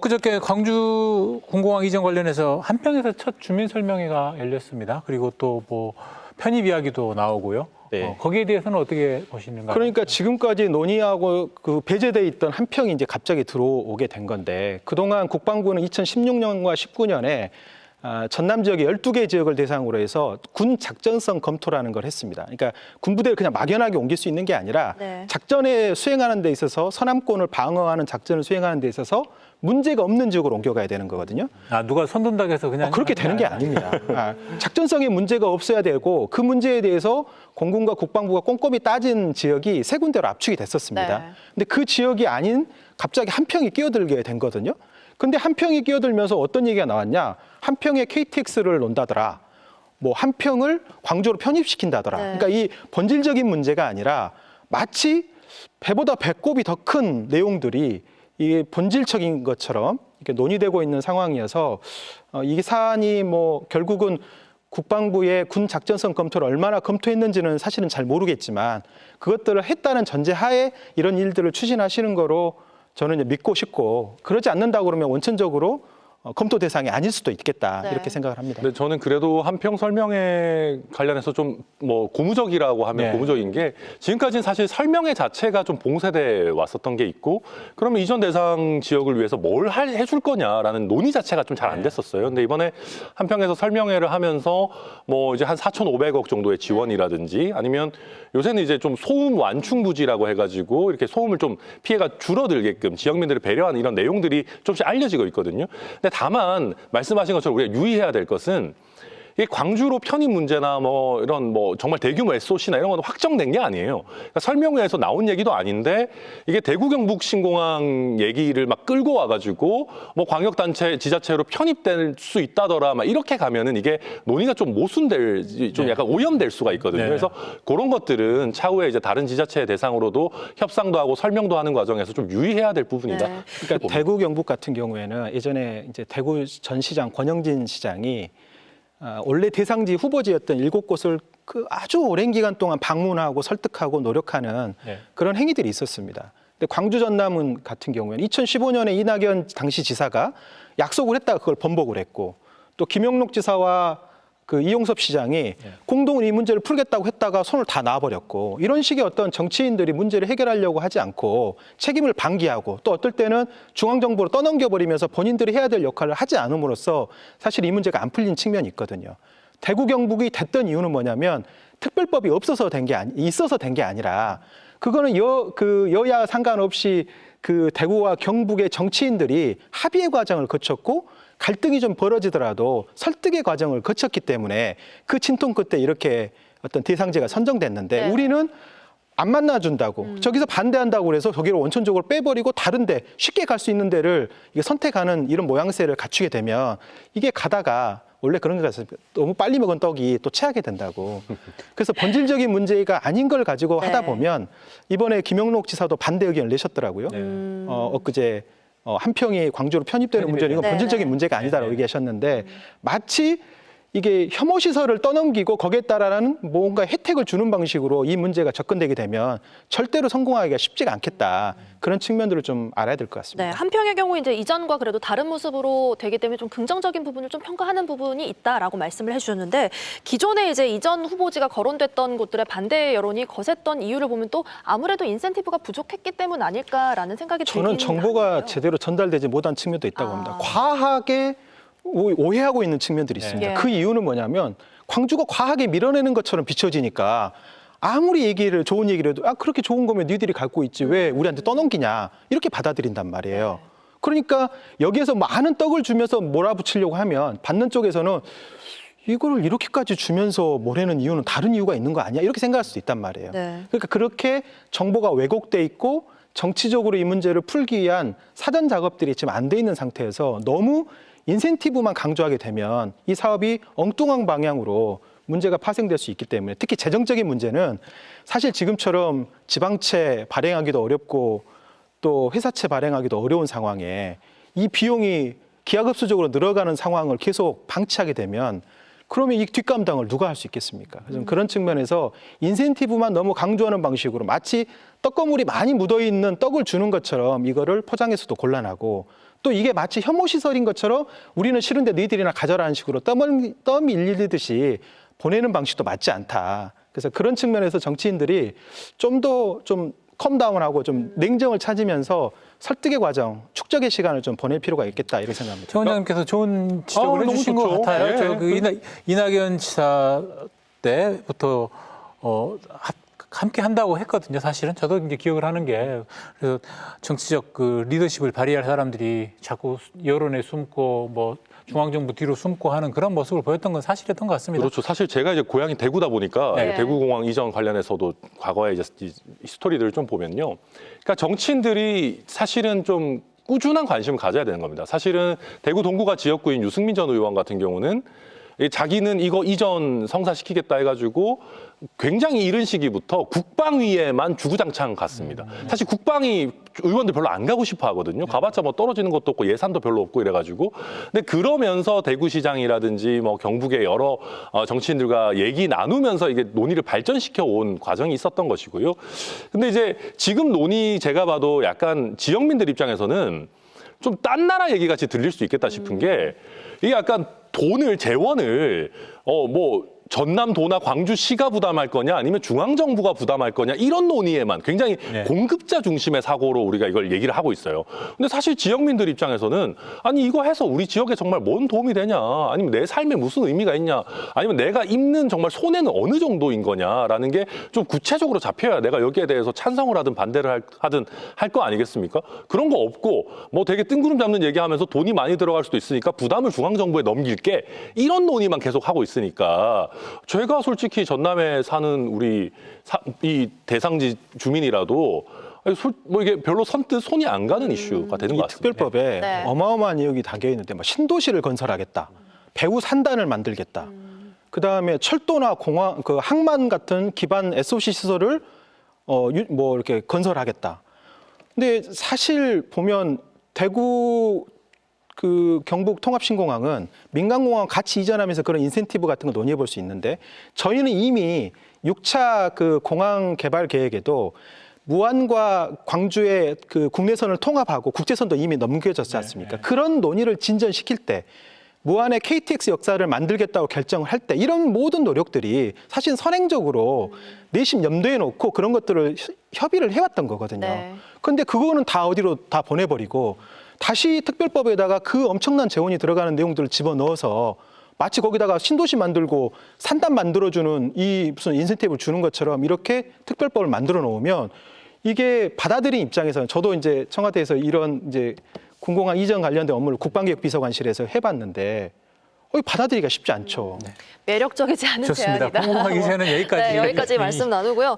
엊그저께 광주 공공항 이전 관련해서 한평에서 첫 주민 설명회가 열렸습니다. 그리고 또 뭐 편입 이야기도 나오고요. 네. 거기에 대해서는 어떻게 보시는가요? 그러니까 지금까지 논의하고 그 배제돼 있던 한평이 이제 갑자기 들어오게 된 건데, 그동안 국방부는 2016년과 19년에 전남 지역의 12개 지역을 대상으로 해서 군 작전성 검토라는 걸 했습니다. 그러니까 군부대를 그냥 막연하게 옮길 수 있는 게 아니라 네. 작전에 수행하는 데 있어서 서남권을 방어하는 작전을 수행하는 데 있어서 문제가 없는 지역으로 옮겨가야 되는 거거든요. 아, 누가 손든다고 해서 그냥 그렇게 되는 게 아닙니다. 작전성에 문제가 없어야 되고 그 문제에 대해서 공군과 국방부가 꼼꼼히 따진 지역이 세 군데로 압축이 됐었습니다. 네. 근데 그 지역이 아닌 갑자기 한평이 끼어들게 된 거거든요. 근데 한평이 끼어들면서 어떤 얘기가 나왔냐? 한평에 KTX를 놓는다더라. 뭐 한평을 광주로 편입시킨다더라. 네. 그러니까 이 본질적인 문제가 아니라 마치 배보다 배꼽이 더 큰 내용들이 이게 본질적인 것처럼 이렇게 논의되고 있는 상황이어서 이 사안이 뭐 결국은 국방부의 군 작전성 검토를 얼마나 검토했는지는 사실은 잘 모르겠지만 그것들을 했다는 전제하에 이런 일들을 추진하시는 거로 저는 이제 믿고 싶고, 그러지 않는다고 그러면 원천적으로 검토 대상이 아닐 수도 있겠다, 네. 이렇게 생각을 합니다. 근데 저는 그래도 한평 설명회 관련해서 좀 뭐 고무적이라고 하면 네. 고무적인 게, 지금까지는 사실 설명회 자체가 좀 봉쇄돼 왔었던 게 있고, 그러면 이전 대상 지역을 위해서 뭘 해줄 거냐라는 논의 자체가 좀 잘 안 됐었어요. 근데 이번에 한평에서 설명회를 하면서 뭐 이제 한 4,500억 정도의 지원이라든지, 아니면 요새는 이제 좀 소음 완충 부지라고 해가지고 이렇게 소음을 좀 피해가 줄어들게끔 지역민들을 배려하는 이런 내용들이 조금씩 알려지고 있거든요. 근데 다만 말씀하신 것처럼 우리가 유의해야 될 것은, 이게 광주로 편입 문제나 뭐 이런 뭐 정말 대규모 SOC나 이런 건 확정된 게 아니에요. 그러니까 설명회에서 나온 얘기도 아닌데, 이게 대구 경북 신공항 얘기를 막 끌고 와가지고 뭐 광역단체 지자체로 편입될 수 있다더라 막 이렇게 가면은 이게 논의가 좀 모순될, 좀 약간 오염될 수가 있거든요. 네. 그래서 그런 것들은 차후에 이제 다른 지자체 대상으로도 협상도 하고 설명도 하는 과정에서 좀 유의해야 될 부분이다. 네. 그러니까 대구 경북 같은 경우에는 예전에 이제 대구 전 시장 권영진 시장이 원래 대상지 후보지였던 7곳을 그 아주 오랜 기간 동안 방문하고 설득하고 노력하는 네. 그런 행위들이 있었습니다. 근데 광주 전남은 같은 경우에는 2015년에 이낙연 당시 지사가 약속을 했다가 그걸 번복을 했고, 또 김영록 지사와 그 이용섭 시장이 공동으로 이 문제를 풀겠다고 했다가 손을 다 놔버렸고, 이런 식의 어떤 정치인들이 문제를 해결하려고 하지 않고 책임을 방기하고, 또 어떨 때는 중앙정부로 떠넘겨버리면서 본인들이 해야 될 역할을 하지 않음으로써 사실 이 문제가 안 풀린 측면이 있거든요. 대구 경북이 됐던 이유는 뭐냐면 특별법이 있어서 된 게 아니라, 그거는 여야 상관없이 그 대구와 경북의 정치인들이 합의의 과정을 거쳤고 갈등이 좀 벌어지더라도 설득의 과정을 거쳤기 때문에 그 친통 끝에 이렇게 어떤 대상지가 선정됐는데, 네. 우리는 안 만나준다고 저기서 반대한다고 그래서 저기를 원천적으로 빼버리고 다른데 쉽게 갈 수 있는 데를 이게 선택하는 이런 모양새를 갖추게 되면 이게 가다가 원래 그런 게 같아요. 너무 빨리 먹은 떡이 또 체하게 된다고. 그래서 본질적인 문제가 아닌 걸 가지고 네. 하다 보면, 이번에 김영록 지사도 반대 의견을 내셨더라고요. 네. 엊그제 한평이 광주로 편입되는 문제는 이건 네, 본질적인 네. 문제가 아니다라고 얘기하셨는데, 마치 이게 혐오 시설을 떠넘기고 거기에 따라는 뭔가 혜택을 주는 방식으로 이 문제가 접근되게 되면 절대로 성공하기가 쉽지가 않겠다. 그런 측면들을 좀 알아야 될 것 같습니다. 네, 한평의 경우 이제 이전과 그래도 다른 모습으로 되기 때문에 좀 긍정적인 부분을 좀 평가하는 부분이 있다라고 말씀을 해주셨는데, 기존에 이제 이전 후보지가 거론됐던 곳들의 반대 여론이 거셌던 이유를 보면 또 아무래도 인센티브가 부족했기 때문 아닐까라는 생각이 저는 들기는 정보가 하는데요. 제대로 전달되지 못한 측면도 있다고 아. 합니다. 과하게 오해하고 있는 측면들이 있습니다. 예. 그 이유는 뭐냐면 광주가 과하게 밀어내는 것처럼 비춰지니까 아무리 좋은 얘기를 해도 그렇게 좋은 거면 니들이 갖고 있지 왜 우리한테 떠넘기냐, 이렇게 받아들인단 말이에요. 그러니까 여기에서 많은 떡을 주면서 몰아붙이려고 하면 받는 쪽에서는 이거를 이렇게까지 주면서 뭐라는 이유는 다른 이유가 있는 거 아니야, 이렇게 생각할 수도 있단 말이에요. 네. 그러니까 그렇게 정보가 왜곡돼 있고 정치적으로 이 문제를 풀기 위한 사전 작업들이 지금 안 돼 있는 상태에서 너무 인센티브만 강조하게 되면 이 사업이 엉뚱한 방향으로 문제가 파생될 수 있기 때문에, 특히 재정적인 문제는 사실 지금처럼 지방채 발행하기도 어렵고 또 회사채 발행하기도 어려운 상황에 이 비용이 기하급수적으로 늘어가는 상황을 계속 방치하게 되면 그러면 이 뒷감당을 누가 할 수 있겠습니까? 그래서 그런 측면에서 인센티브만 너무 강조하는 방식으로 마치 떡고물이 많이 묻어있는 떡을 주는 것처럼 이거를 포장해서도 곤란하고, 또 이게 마치 혐오 시설인 것처럼 우리는 싫은데 너희들이나 가져라는 식으로 떠밀리듯이 보내는 방식도 맞지 않다. 그래서 그런 측면에서 정치인들이 좀 더 좀 컴다운하고 좀 냉정을 찾으면서 설득의 과정, 축적의 시간을 좀 보낼 필요가 있겠다 이렇게 생각합니다. 최 원장님께서 좋은 지적을 너무 해주신 것 좋죠. 같아요. 예. 저 그 이낙연 지사 때부터 함께 한다고 했거든요. 사실은 저도 이제 기억을 하는 게 그래서 정치적 그 리더십을 발휘할 사람들이 자꾸 여론에 숨고 뭐 중앙정부 뒤로 숨고 하는 그런 모습을 보였던 건 사실이었던 것 같습니다. 그렇죠. 사실 제가 이제 고향이 대구다 보니까 네. 대구공항 이전 관련해서도 과거에 이제 이 스토리들을 좀 보면요. 그러니까 정치인들이 사실은 좀 꾸준한 관심을 가져야 되는 겁니다. 사실은 대구 동구가 지역구인 유승민 전 의원 같은 경우는 자기는 이거 이전 성사시키겠다 해가지고 굉장히 이른 시기부터 국방위에만 주구장창 갔습니다. 사실 국방위 의원들 별로 안 가고 싶어 하거든요. 가봤자 뭐 떨어지는 것도 없고 예산도 별로 없고 이래가지고. 근데 그러면서 대구시장이라든지 뭐 경북의 여러 정치인들과 얘기 나누면서 이게 논의를 발전시켜 온 과정이 있었던 것이고요. 근데 이제 지금 논의 제가 봐도 약간 지역민들 입장에서는 좀 딴 나라 얘기 같이 들릴 수 있겠다 싶은 게 이게 약간 돈을 재원을 뭐 전남도나 광주시가 부담할 거냐 아니면 중앙정부가 부담할 거냐 이런 논의에만 굉장히 네. 공급자 중심의 사고로 우리가 이걸 얘기를 하고 있어요. 근데 사실 지역민들 입장에서는 아니 이거 해서 우리 지역에 정말 뭔 도움이 되냐 아니면 내 삶에 무슨 의미가 있냐 아니면 내가 입는 정말 손해는 어느 정도인 거냐라는 게 좀 구체적으로 잡혀야 내가 여기에 대해서 찬성을 하든 반대를 하든 할 거 아니겠습니까? 그런 거 없고 뭐 되게 뜬구름 잡는 얘기하면서 돈이 많이 들어갈 수도 있으니까 부담을 중앙정부에 넘길게 이런 논의만 계속 하고 있으니까 제가 솔직히 전남에 사는 우리 이 대상지 주민이라도 뭐 이게 별로 선뜻 손이 안 가는 이슈가 되는 것 이 같습니다. 특별법에 네. 어마어마한 내용이 담겨 있는데 뭐 신도시를 건설하겠다, 배후 산단을 만들겠다, 그 다음에 철도나 공항, 그 항만 같은 기반 SOC 시설을 뭐 이렇게 건설하겠다. 근데 사실 보면 대구 그 경북 통합신공항은 민간공항 같이 이전하면서 그런 인센티브 같은 거 논의해 볼 수 있는데 저희는 이미 6차 그 공항 개발 계획에도 무안과 광주의 그 국내선을 통합하고 국제선도 이미 넘겨졌지 않습니까? 그런 논의를 진전시킬 때 무안의 KTX 역사를 만들겠다고 결정을 할 때 이런 모든 노력들이 사실 선행적으로 내심 염두에 놓고 그런 것들을 협의를 해왔던 거거든요. 네. 그런데 그거는 다 어디로 다 보내버리고 다시 특별법에다가 그 엄청난 재원이 들어가는 내용들을 집어넣어서 마치 거기다가 신도시 만들고 산단 만들어주는 이 무슨 인센티브를 주는 것처럼 이렇게 특별법을 만들어 놓으면 이게 받아들인 입장에서는 저도 이제 청와대에서 이런 이제 군공항 이전 관련된 업무를 국방기획비서관실에서 해봤는데 받아들이기가 쉽지 않죠. 매력적이지 않은 좋습니다. 제안이다. 공공하기 전에는 여기까지. 네, 여기까지 말씀 나누고요.